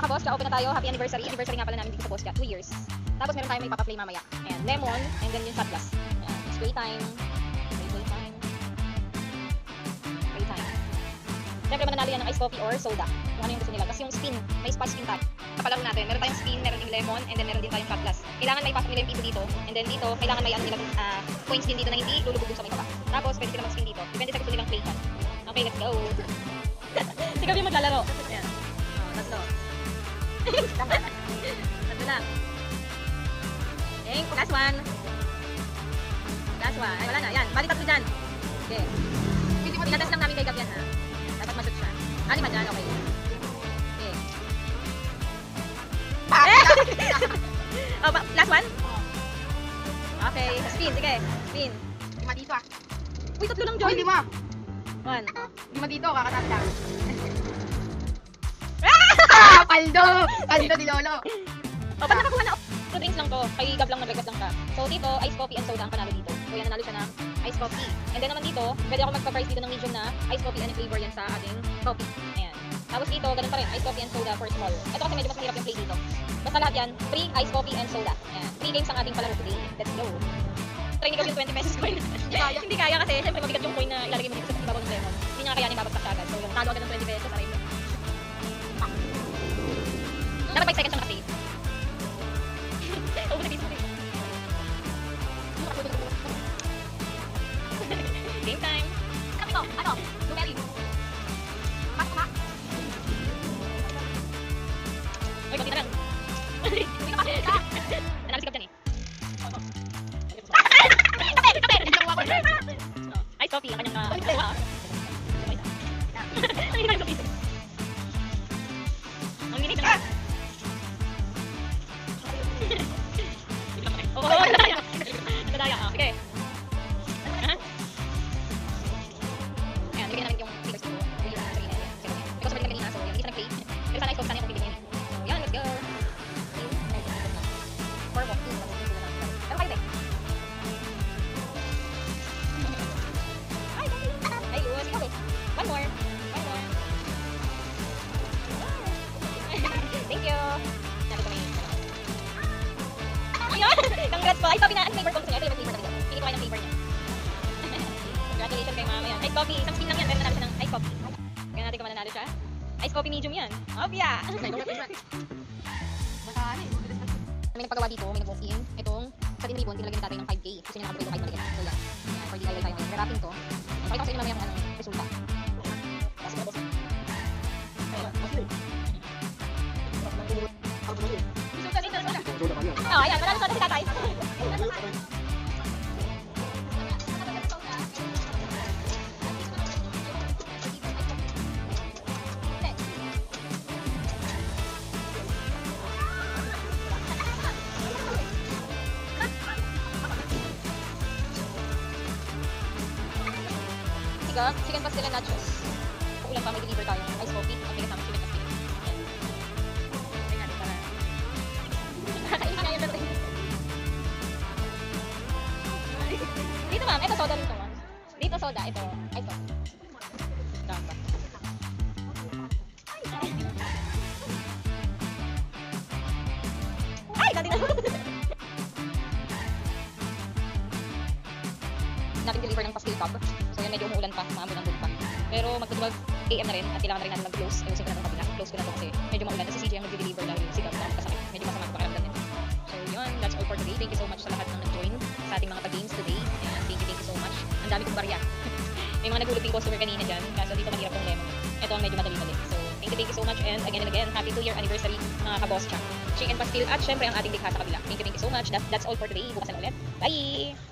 mga kaboscha, open na tayo. Happy anniversary. Anniversary nga pala namin dito sa Boscha. 2 years. Tapos meron tayo may papa-play mamaya. Ayan, lemon, and then yung shot glass. Ayan, spray time. Spray time. Spray time. Siyempre mananalo yan ng ice coffee or soda. Kung ano yung gusto nila. Tapos yung spin, may spot spin tayo. Kapalaro natin, meron tayong spin, meron ding lemon, and then meron din tayong shot glass. Kailangan may pasok nila yung piso dito, and then dito, kailangan may ano nila coins din dito na hindi lulubog sa may baba. Tapos pwede sila mag-spin dito. Depende sa gusto nilang play kan. Okay, let's go. Si Gabi maglalaro. Ayan. Tatlo. Tatlo lang. Okay, last one. Last one. Ay, wala na. Yan, bali tatlo dyan. Okay. Tinatas lang namin kay Gabi yan, ha? Dapat masot siya. Lima dyan, okay. Okay. Oh, last one? Okay, spin, sige. Spin. 5 dito ah. Uy, tatlo lang, Uy, Joy. 5. 1. 5 dito, kakatap lang. Paldo! Paldo ni Lolo. O, ba't nakakuha na? So, drinks lang to. Kay Gab lang, nag-request lang siya. So, dito, ice coffee and soda ang panalo dito. So, yan, nanalo siya ng ice coffee. And then naman dito, pwede ako magpa-price dito ng medium na ice coffee and flavor yan sa ating coffee. Ayan. Tapos dito, ganun pa rin, ice coffee and soda for small. Ito kasi medyo mas mahirap yung play dito. Basta lahat yan, free ice coffee and soda. Ayan. 3 games ang ating palaro today. Let's go. Try ni Gab yung 20 pesos coin. Hindi kaya kasi, syempre mabigat yung coin na ilalagay mo dito sa ibabaw ng lemon. Hindi niya kakayanin, babagsak siya agad. So, yung talo agad ng 20 pesos, aray mo. Dapat 5 seconds lang kasi. Oh, nabis mo din. Game time. Ito, ano? Blueberry. Pasok ka. Uy, konti na lang. Uy, kapasok ka. Nanalo si Gab dyan eh. Ice coffee, ang kanyang ang minit na. Oo, nadaya. Nadaya, sige. Ayan, nilagyan namin yung figures dito. Uy, yung sarili na yan. Ikaw sa balik na kanina, so hindi siya nag-play. Pero sana ice coffee sana yung pipiliin niya. So, yan, let's go. 4 walk, 2. Pero kayo, Bek. Ayun, ikaw, Bek. One more. One more. Thank you. Natin kami. Ayun! Congrats po. Ice coffee na. Ano flavor ko gusto niya? Ito yung flavor na video. Pili ko kayo ng flavor niya. Congratulations kay mama yan. Ice coffee. Isang spin lang yan. Pero nanalo siya ng ice coffee. Kaya natin kung mananalo siya. Ice coffee medium yan. Obvia! May nagpagawa dito. May nag-walk-in. Itong sa tin ribbon, pinalagyan ni tatay ng 5K. Gusto niya nakapagay ito 5 maliit. So yan. Yan. For DIY tayo ngayon. Wrapping to. Pakita ko sa inyo mamaya kung anong resulta. Oh, ayan. Manalo soda si tatay. Chicken pastel and nachos. Ulang pa, may deliver tayo. Ice coffee. Ang bigat namin chicken pastel. Try natin para. Nakakain na yun natin. Dito ma'am, ito soda rin to ma'am. Dito soda, ito ice coffee. Dami pa. Ay, dati na. Natin deliver ng pastel cup. So yun, medyo umuulan pa, maambon pa. Pero mag-12 AM na rin at kailangan na rin natin mag-close. Ayusin ko na itong kabila. Close ko na ito kasi medyo maulan. Kasi si CJ ang mag-deliver dahil si Gab na kasakit. Medyo masama ko pakiramdam niya. So yun, that's all for today. Thank you so much sa lahat ng nag-join sa ating mga pag-games today. And thank you so much. Ang dami kong barya. May mga nagulog yung customer kanina dyan. Kaso dito mahirap tong lemon. Ito ang medyo madali-madali. So thank you so much. And again, happy 2-year anniversary mga ka-boss chat. Chicken pastil at syempre ang ating likha sa kabila. Thank you so much. That's all for today. Bukas na ulit. Bye!